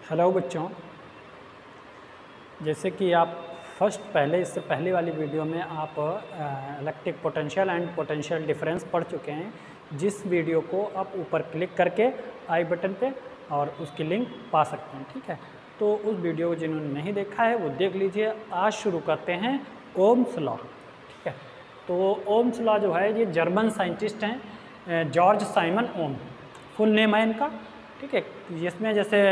Hello बच्चों, जैसे कि आप इससे पहले वाली वीडियो में आप electric potential and potential difference पढ़ चुके हैं, जिस वीडियो को आप ऊपर क्लिक करके आई बटन पे और उसकी लिंक पा सकते हैं। ठीक है, तो उस वीडियो को जिन्होंने नहीं देखा है वो देख लीजिए। आज शुरू करते हैं ओम्स लॉ। ठीक है, तो ओम्स लॉ जो है ये जर्मन साइंटिस्ट हैं, जॉर्ज साइमन ओम फुल नेम है इनका। ठीक है, जिसमें जैसे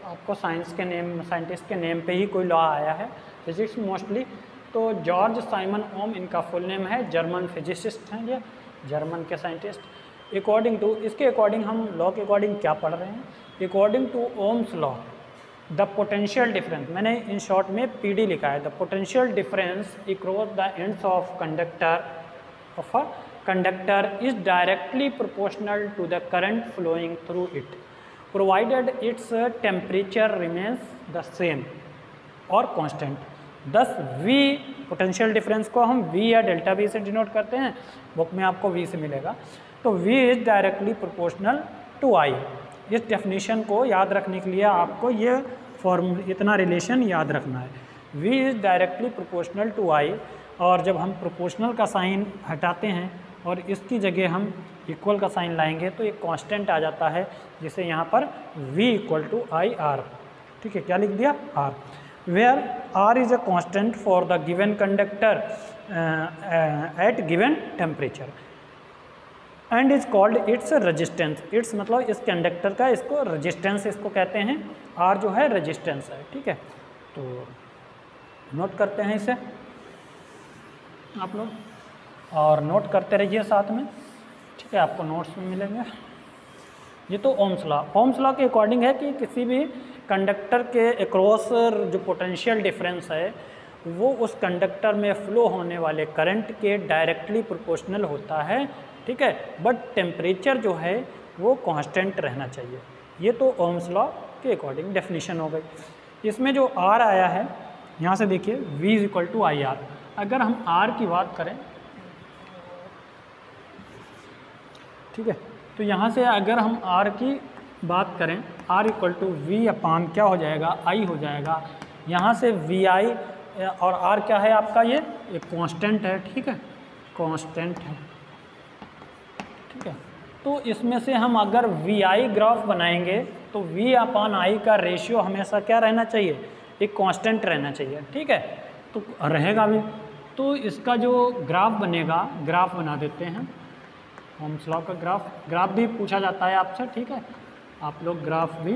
आपको साइंटिस्ट के नेम पे ही कोई लॉ आया है, फिजिक्स मोस्टली। तो जॉर्ज साइमन ओम इनका फुल नेम है, जर्मन फिजिसिस्ट हैं ये, जर्मन के साइंटिस्ट। इसके अकॉर्डिंग हम लॉ के अकॉर्डिंग क्या पढ़ रहे हैं, according to Ohm's law the potential difference, मैंने इन शॉर्ट में पीडी लिखा है, the potential difference across the ends of conductor is directly proportional to the current flowing through it provided its temperature remains the same और constant। thus V potential difference को हम V या delta V से denote करते हैं, book में आपको V से मिलेगा। तो V is directly proportional to I। इस डेफिनेशन को याद रखने के लिए आपको ये इतना रिलेशन याद रखना है, V is directly proportional to I। और जब हम प्रोपोर्शनल का साइन हटाते हैं और इसकी जगह हम इक्वल का साइन लाएंगे तो एक कांस्टेंट आ जाता है, जिसे यहाँ पर V equal to I R. ठीक है, क्या लिख दिया R, where R is a constant for the given conductor at given temperature and is called its resistance. Its मतलब इस कंडक्टर का, इसको रेजिस्टेंस इसको कहते हैं, R जो है रेजिस्टेंस है। ठीक है, तो नोट करते हैं इसे आप लोग, और नोट करते रहिए साथ में। ठीक है, आपको नोट्स में मिलेंगे। ये तो ओम्स लॉ के अकॉर्डिंग है कि किसी भी कंडक्टर के अक्रॉस जो पोटेंशियल डिफरेंस है वो उस कंडक्टर में फ्लो होने वाले करंट के डायरेक्टली प्रोपोर्शनल होता है। ठीक है, बट टेम्परेचर जो है वो कांस्टेंट रहना चाहिए। ये तो ओम्स लॉ के अकॉर्डिंग डेफिनेशन हो गई। इसमें जो R आया है, यहाँ से देखिए V is equal to I R. अगर हम R की बात करें, ठीक है, तो यहाँ से अगर हम R की बात करें, R इक्वल टू V अपान क्या हो जाएगा, I हो जाएगा। यहाँ से VI और R क्या है आपका, ये एक कांस्टेंट है। ठीक है, कांस्टेंट है। ठीक है, तो इसमें से हम अगर VI ग्राफ बनाएंगे तो V अपान I का रेशियो हमेशा क्या रहना चाहिए, एक कांस्टेंट रहना चाहिए। ठीक है, तो रहेगा भी। तो इसका जो ग्राफ बनेगा, ग्राफ बना देते हैं, ओम्स लॉ का ग्राफ भी पूछा जाता है आपसे। ठीक है, आप लोग ग्राफ भी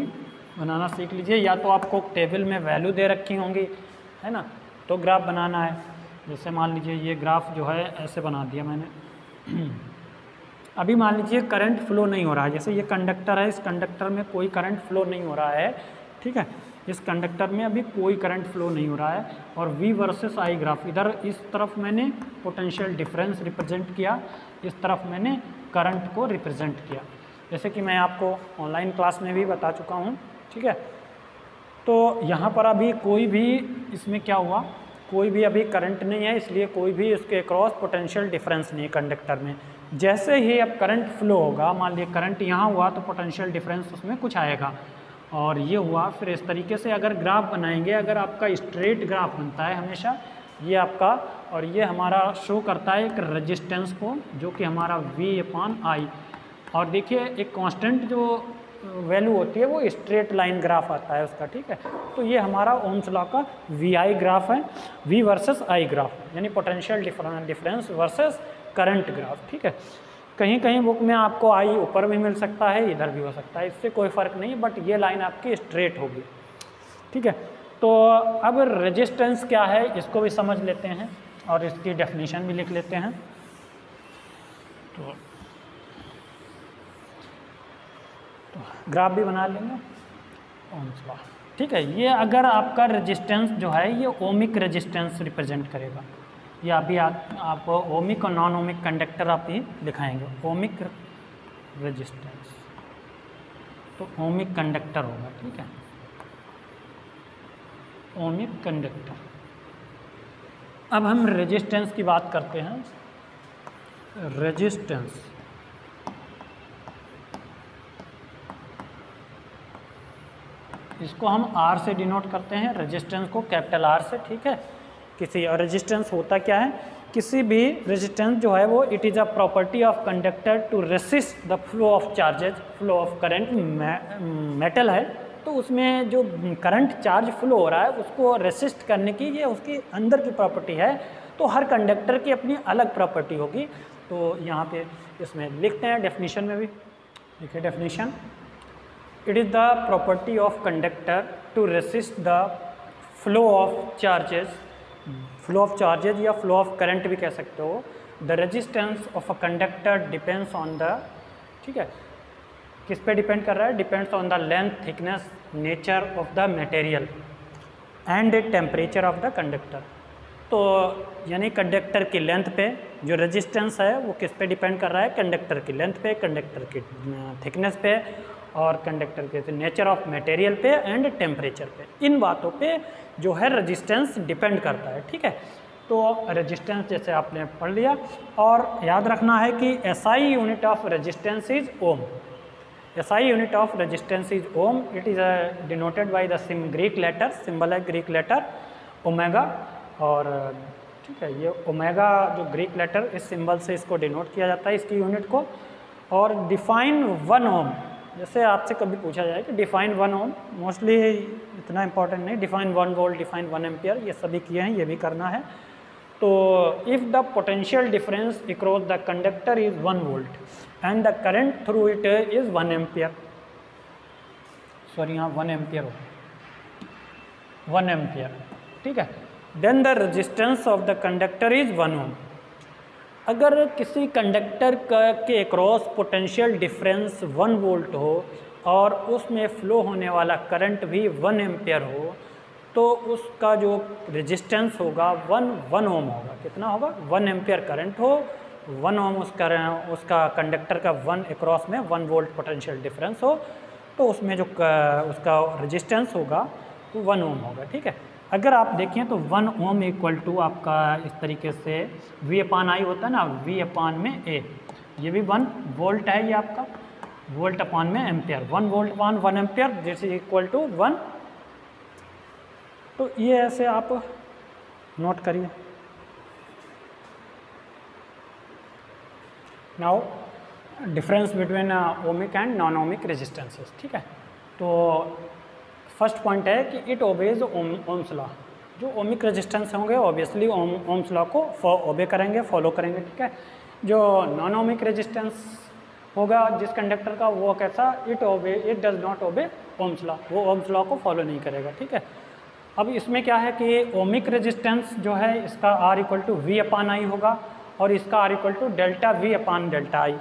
बनाना सीख लीजिए, या तो आपको टेबल में वैल्यू दे रखी होंगी, है ना, तो ग्राफ बनाना है। जैसे मान लीजिए ये ग्राफ जो है ऐसे बना दिया मैंने। अभी मान लीजिए करंट फ्लो नहीं हो रहा है, जैसे ये कंडक्टर है, इस कंडक्टर में कोई करंट फ्लो नहीं हो रहा है। ठीक है, इस कंडक्टर में अभी कोई करंट फ्लो नहीं हो रहा है, और V वर्सेस I ग्राफ, इधर इस तरफ मैंने पोटेंशियल डिफरेंस रिप्रेजेंट किया, इस तरफ मैंने करंट को रिप्रेजेंट किया, जैसे कि मैं आपको ऑनलाइन क्लास में भी बता चुका हूँ। ठीक है, तो यहाँ पर अभी कोई भी इसमें क्या हुआ, कोई भी अभी करंट नहीं है, इसलिए कोई भी इसके क्रॉस पोटेंशियल डिफरेंस नहीं है कंडक्टर में। जैसे ही अब करंट फ्लो होगा, मान लीजिए करंट यहाँ हुआ तो पोटेंशियल डिफरेंस उसमें कुछ आएगा, और ये हुआ। फिर इस तरीके से अगर ग्राफ बनाएंगे, अगर आपका स्ट्रेट ग्राफ बनता है हमेशा, ये आपका, और ये हमारा शो करता है एक रेजिस्टेंस को, जो कि हमारा V अपान I। और देखिए एक कांस्टेंट जो वैल्यू होती है वो स्ट्रेट लाइन ग्राफ आता है उसका। ठीक है, तो ये हमारा ओम्स लॉ का VI ग्राफ है, V वर्सेस I ग्राफ, यानी potential difference versus current graph. ठीक है, कहीं कहीं बुक में आपको I ऊपर भी मिल सकता है, इधर भी हो सकता है, इससे कोई फ़र्क नहीं, बट ये लाइन आपकी स्ट्रेट होगी। ठीक है, तो अब रेजिस्टेंस क्या है इसको भी समझ लेते हैं और इसकी डेफिनेशन भी लिख लेते हैं। तो ग्राफ भी बना लेंगे ओम्स लॉ। ठीक है, ये अगर आपका रेजिस्टेंस जो है ये ओमिक रेजिस्टेंस रिप्रेजेंट करेगा, ये अभी आप ओमिक और नॉन ओमिक कंडक्टर आप ही दिखाएंगे। ओमिक रेजिस्टेंस तो ओमिक कंडक्टर होगा। ठीक है, ओमिक कंडक्टर। अब हम रेजिस्टेंस की बात करते हैं। रेजिस्टेंस इसको हम R से डिनोट करते हैं, रेजिस्टेंस को कैपिटल R से, ठीक है। किसी और रेजिस्टेंस होता क्या है, किसी भी रेजिस्टेंस जो है वो it is a property of conductor to resist the flow of charges, flow of current. Metal है तो उसमें जो करंट चार्ज फ्लो हो रहा है उसको रेसिस्ट करने की ये उसकी अंदर की प्रॉपर्टी है। तो हर कंडक्टर की अपनी अलग प्रॉपर्टी होगी। तो यहाँ पे इसमें लिखते हैं डेफिनेशन में भी, देखिए definition, it is the property of conductor to resist the flow of charges, flow of charges या फ्लो ऑफ करंट भी कह सकते हो। The resistance of a conductor depends on the, ठीक है, किस पे डिपेंड कर रहा है, depends on the length, thickness, nature of the material and temperature of the conductor. तो यानी कंडक्टर की लेंथ पे जो रेजिस्टेंस है वो किस पे डिपेंड कर रहा है, कंडक्टर की लेंथ पे, कंडक्टर की थिकनेस पे और कंडक्टर के नेचर ऑफ मटेरियल पे एंड टेम्परेचर पे। इन बातों पे जो है रेजिस्टेंस डिपेंड करता है, ठीक है। तो रेजिस्टेंस जैसे आपने पढ़ लिया, और याद रखना है कि SI unit of resistance is ohm. SI unit of resistance is ohm. It is denoted by the Greek letter, symbol है ग्रीक लेटर ओमेगा, और ठीक है ये ओमेगा जो ग्रीक लेटर, इस सिंबल से इसको डिनोट किया जाता है इसकी यूनिट को। और डिफाइन 1 ओम, जैसे आपसे कभी पूछा जाए कि डिफाइन 1 ओम, मोस्टली इतना इंपॉर्टेंट नहीं, डिफाइन 1 वोल्ट, डिफाइन 1 एम्पियर, ये सभी किए हैं, ये भी करना है। तो if the potential difference across the conductor is 1 volt and the current through it is 1 ampere, sorry यहाँ 1 एम्पियर हो, 1 एम्पियर, ठीक है, then the resistance of the conductor is 1 ohm. अगर किसी कंडक्टर के अक्रॉस पोटेंशियल डिफरेंस 1 वोल्ट हो और उसमें फ्लो होने वाला करंट भी 1 एम्पियर हो, तो उसका जो रेजिस्टेंस होगा 1 ओम होगा। कितना होगा, 1 एम्पियर करंट हो, 1 ओम उसका कंडक्टर का 1 अक्रॉस में 1 वोल्ट पोटेंशियल डिफरेंस हो, तो उसमें जो उसका रेजिस्टेंस होगा वो 1 ओम होगा, ठीक है। अगर आप देखें तो 1 ओम इक्वल टू आपका इस तरीके से V/I होता है ना, V/A, ये भी 1 वोल्ट है, ये आपका वोल्ट अपान में ampere, 1 volt upon 1 ampere this is equal to 1। तो ये ऐसे आप नोट करिए। Now difference between ohmic and non ohmic resistances, ठीक है। तो फर्स्ट पॉइंट है कि इट ओबेज ओम्स लॉ। जो ओमिक रेजिस्टेंस होंगे ऑब्वियसली ओम्स लॉ को ओबे करेंगे, फॉलो करेंगे, ठीक है। जो नॉन ओमिक रेजिस्टेंस होगा जिस कंडक्टर का, वो कैसा, it does not obey Ohm's law, वो ओम्स लॉ को फॉलो नहीं करेगा, ठीक है। अब इसमें क्या है कि ओमिक रेजिस्टेंस जो है इसका R = V/I होगा और इसका R = delta V/ΔI।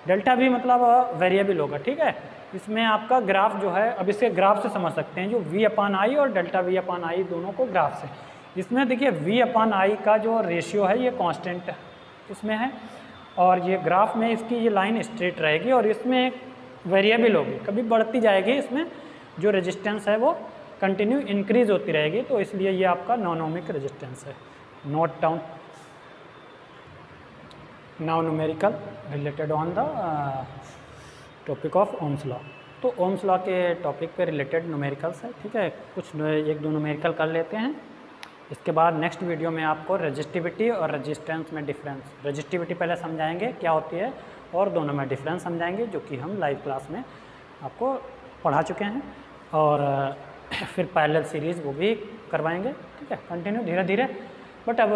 Delta V मतलब वेरिएबल होगा, ठीक है। इसमें आपका ग्राफ जो है, अब इसे ग्राफ से समझ सकते हैं, जो V/I और डेल्टा V/I दोनों को ग्राफ से। इसमें देखिए V/I का जो रेशियो है ये कांस्टेंट इसमें है, और ये ग्राफ में इसकी ये लाइन स्ट्रेट रहेगी और इसमें वेरिएबल होगी, कभी बढ़ती जाएगी, इसमें जो रेजिस्टेंस है वो कंटिन्यू इंक्रीज होती रहेगी। तो इसलिए ये आपका नॉन ओमिक रेजिस्टेंस है। Note down now numerical related on the topic of Ohm's law. तो ओम्स लॉ के टॉपिक पे रिलेटेड न्यूमेरिकल्स है, ठीक है। कुछ 1-2 न्यूमेरिकल कर लेते हैं, इसके बाद नेक्स्ट वीडियो में आपको रेजिस्टिविटी और रेजिस्टेंस में डिफरेंस, रेजिस्टिविटी पहले समझाएंगे क्या होती है और दोनों में डिफरेंस समझाएंगे, जो कि हम लाइव क्लास में आपको पढ़ा चुके हैं। और फिर पैरेलल सीरीज़ वो भी करवाएंगे, ठीक है, कंटिन्यू धीरे धीरे। बट अब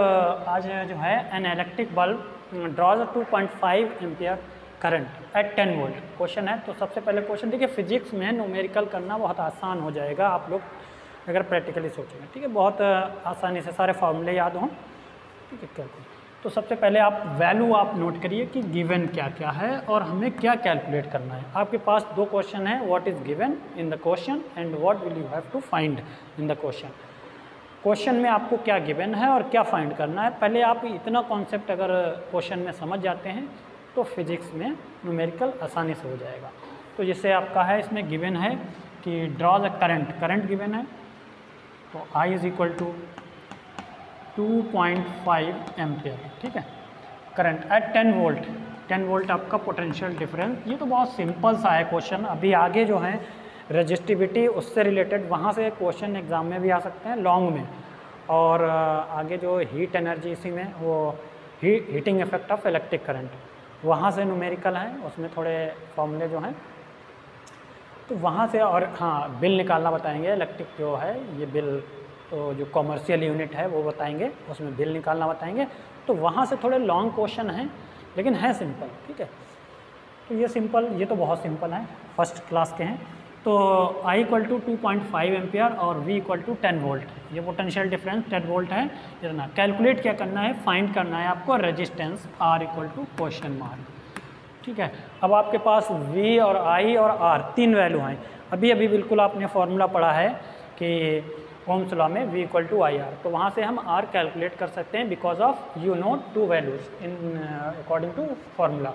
आज जो है an electric bulb draws 2.5 ampere current at 10 volt question है। तो सबसे पहले क्वेश्चन देखिए, फिजिक्स में न्यूमेरिकल करना बहुत आसान हो जाएगा आप लोग अगर प्रैक्टिकली सोचेंगे, ठीक है। बहुत आसानी से सारे फार्मूले याद हों, ठीक है। कैलकुलेट, तो सबसे पहले आप वैल्यू आप नोट करिए कि गिवन क्या क्या है और हमें क्या कैलकुलेट करना है। आपके पास 2 क्वेश्चन है, what is given in the question and what will you have to find in the question. Question में आपको क्या गिवन है और क्या फाइंड करना है। पहले आप इतना कॉन्सेप्ट अगर क्वेश्चन में समझ जाते हैं तो फिजिक्स में न्यूमेरिकल आसानी से हो जाएगा। तो जैसे आपका है, इसमें गिवन है कि draw the current, current given है, तो I = 2.5 एम्पियर, ठीक है। करंट एट 10 वोल्ट, 10 वोल्ट आपका पोटेंशियल डिफरेंस। ये तो बहुत सिंपल सा है क्वेश्चन। अभी आगे जो है रजिस्टिविटी उससे रिलेटेड, वहाँ से क्वेश्चन एग्ज़ाम में भी आ सकते हैं लॉन्ग में। और आगे जो हीट एनर्जी इसी में वो heating effect of electric current, वहाँ से न्यूमेरिकल हैं, उसमें थोड़े फॉर्मूले जो हैं तो वहाँ से। और हाँ, बिल निकालना बताएंगे, इलेक्ट्रिक जो है ये बिल, तो जो कॉमर्शियल यूनिट है वो बताएंगे, उसमें बिल निकालना बताएंगे। तो वहाँ से थोड़े लॉन्ग क्वेश्चन हैं लेकिन है सिंपल, ठीक है। तो ये सिंपल, ये तो बहुत सिंपल है, फर्स्ट क्लास के हैं। तो I इक्वल टू 2.5 एम्पियर और V इक्वल टू 10 वोल्ट, ये पोटेंशियल डिफरेंस 10 वोल्ट है इतना। कैलकुलेट क्या करना है, फाइंड करना है आपको resistance R equal to question mark, ठीक है। अब आपके पास V और I और R तीन वैल्यू हैं। अभी अभी बिल्कुल आपने फॉर्मूला पढ़ा है कि ओम्स लॉ में V equal to I R, तो वहाँ से हम R कैलकुलेट कर सकते हैं because of you know two values in according to formula.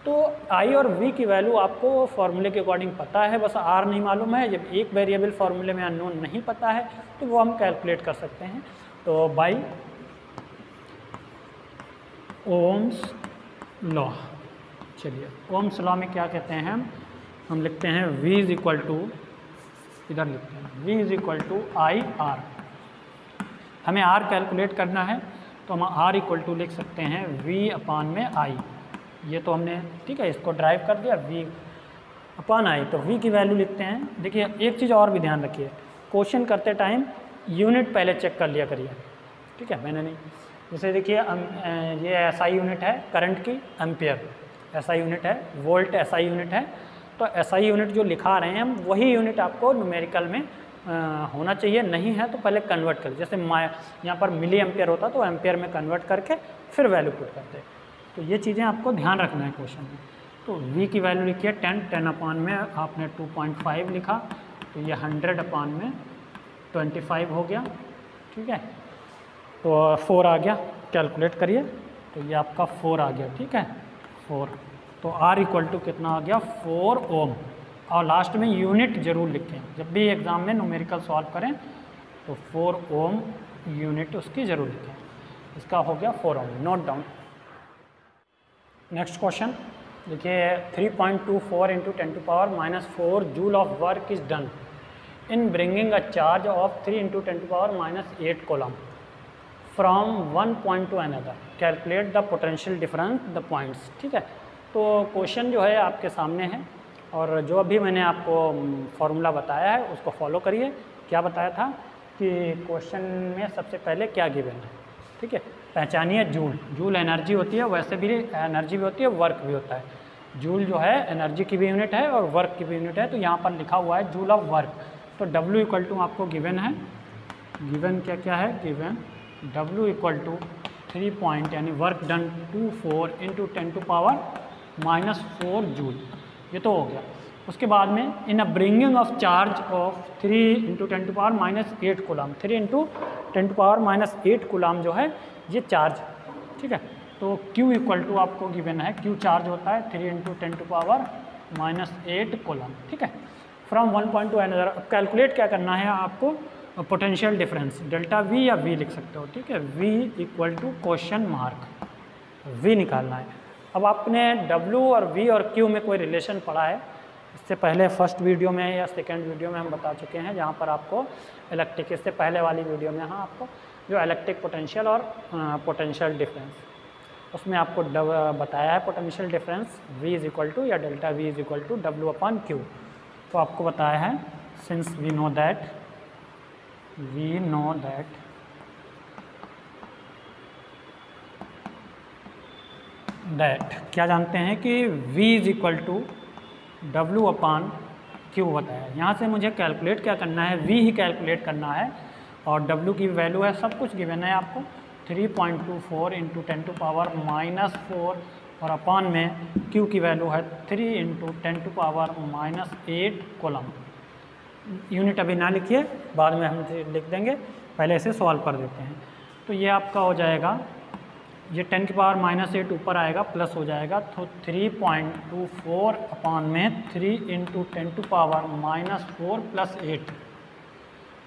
तो I और V की वैल्यू आपको फार्मूले के अकॉर्डिंग पता है, बस R नहीं मालूम है। जब एक वेरिएबल फार्मूले में अननोन नहीं पता है तो वो हम कैलकुलेट कर सकते हैं। तो बाई ओम्स लॉ, चलिए ओम्स लॉ में क्या कहते हैं हम लिखते हैं V इज इक्वल टू, इधर लिखते हैं V is equal to I R. हमें R कैलकुलेट करना है तो हम R इक्वल टू लिख सकते हैं V अपान में I, ये तो हमने, ठीक है, इसको ड्राइव कर दिया V अपान I। तो V की वैल्यू लिखते हैं। देखिए एक चीज़ और भी ध्यान रखिए, क्वेश्चन करते टाइम यूनिट पहले चेक कर लिया करिए, ठीक है। मैंने नहीं, जैसे देखिए ये SI यूनिट है करंट की, एम्पियर SI यूनिट है, वोल्ट SI यूनिट है। तो SI यूनिट जो लिखा रहे हैं हम, वही यूनिट आपको न्यूमेरिकल में होना चाहिए। नहीं है तो पहले कन्वर्ट कर, जैसे यहाँ पर मिली एम्पियर होता तो एम्पियर में कन्वर्ट करके फिर वैल्यू पुट करते। तो ये चीज़ें आपको ध्यान रखना है क्वेश्चन में। तो V की वैल्यू लिखिए 10 अपान में आपने 2.5 लिखा, तो ये 100 अपान में 25 हो गया, ठीक है। तो 4 आ गया, कैलकुलेट करिए, तो ये आपका 4 आ गया, ठीक है 4। तो R इक्वल टू कितना आ गया 4 ओम। और लास्ट में यूनिट जरूर लिखें, जब भी एग्ज़ाम में न्यूमेरिकल सॉल्व करें तो 4 ओम यूनिट उसकी ज़रूर लिखें। इसका हो गया 4 ohm, note down. Next question देखिए, 3.24 into 10⁻⁻4 joule of work is done in bringing a charge of 3 into 10⁻⁻8 coulomb from one point to another, calculate the potential difference the points, ठीक है। तो क्वेश्चन जो है आपके सामने है, और जो अभी मैंने आपको फार्मूला बताया है उसको फॉलो करिए। क्या बताया था कि क्वेश्चन में सबसे पहले क्या गिवन है, ठीक है, पहचानिए जूल। जूल एनर्जी होती है, वैसे भी एनर्जी भी होती है, वर्क भी होता है। जूल जो है एनर्जी की भी यूनिट है और वर्क की भी यूनिट है। तो यहाँ पर लिखा हुआ है जूल ऑफ वर्क, तो W इक्वल टू आपको गिवन है, गिवन क्या क्या है, given W equal to 3 point यानी वर्क डन 24 इंटू 10⁻⁻4 जूल, ये तो हो गया। उसके बाद में in a bringing of charge of 3 into 10⁻⁻8 coulomb, 3 into 10⁻⁸ coulomb जो है ये चार्ज, ठीक है। तो Q इक्वल टू आपको गिवन है, Q चार्ज होता है 3 इंटू 10⁻⁸ कोलम, ठीक है, from one point to another. अब कैलकुलेट क्या करना है आपको, पोटेंशियल डिफरेंस, डेल्टा V या V लिख सकते हो, ठीक है। V equal to question mark, V निकालना है। अब आपने W और V और Q में कोई रिलेशन पढ़ा है, इससे पहले फर्स्ट वीडियो में या सेकंड वीडियो में हम बता चुके हैं, जहाँ पर आपको इलेक्ट्रिक, इससे पहले वाली वीडियो में हाँ आपको जो इलेक्ट्रिक पोटेंशियल और पोटेंशियल डिफरेंस, उसमें आपको बताया है potential difference V is equal to या delta V is equal to W upon Q। तो आपको बताया है, सिंस वी नो दैट क्या जानते हैं कि V is equal to W upon Q बताया। यहाँ से मुझे कैलकुलेट क्या करना है, V ही कैलकुलेट करना है, और W की वैल्यू है, सब कुछ गिवन है आपको 3.24 इंटू 10⁻⁻4 और अपॉन में Q की वैल्यू है 3 इंटू 10⁻⁸ कोलम। यूनिट अभी ना लिखिए, बाद में हम लिख देंगे, पहले इसे सॉल्व कर देते हैं। तो ये आपका हो जाएगा, ये 10⁻⁸ ऊपर आएगा, प्लस हो जाएगा, तो 3.24 अपॉन में 3 इंटू 10⁻⁻4 प्लस 8,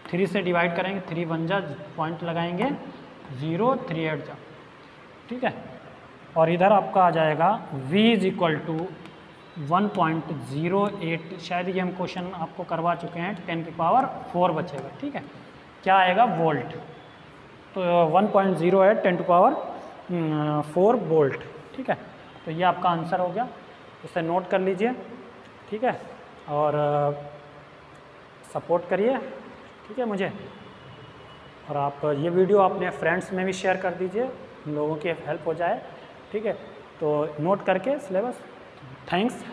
3 से डिवाइड करेंगे, 3 1 जा, पॉइंट लगाएंगे 0, 3 8 जा, ठीक है। और इधर आपका आ जाएगा V इज इक्वल टू 1.08, शायद ये हम क्वेश्चन आपको करवा चुके हैं, 10⁴ बचेगा, ठीक है। क्या आएगा? वोल्ट। तो 1.08 10⁴ वोल्ट, ठीक है। तो ये आपका आंसर हो गया, इसे नोट कर लीजिए, ठीक है। और सपोर्ट करिए, ठीक है मुझे। और आप ये वीडियो अपने फ्रेंड्स में भी शेयर कर दीजिए, उन लोगों की हेल्प हो जाए, ठीक है। तो नोट करके सिलेबस, थैंक्स।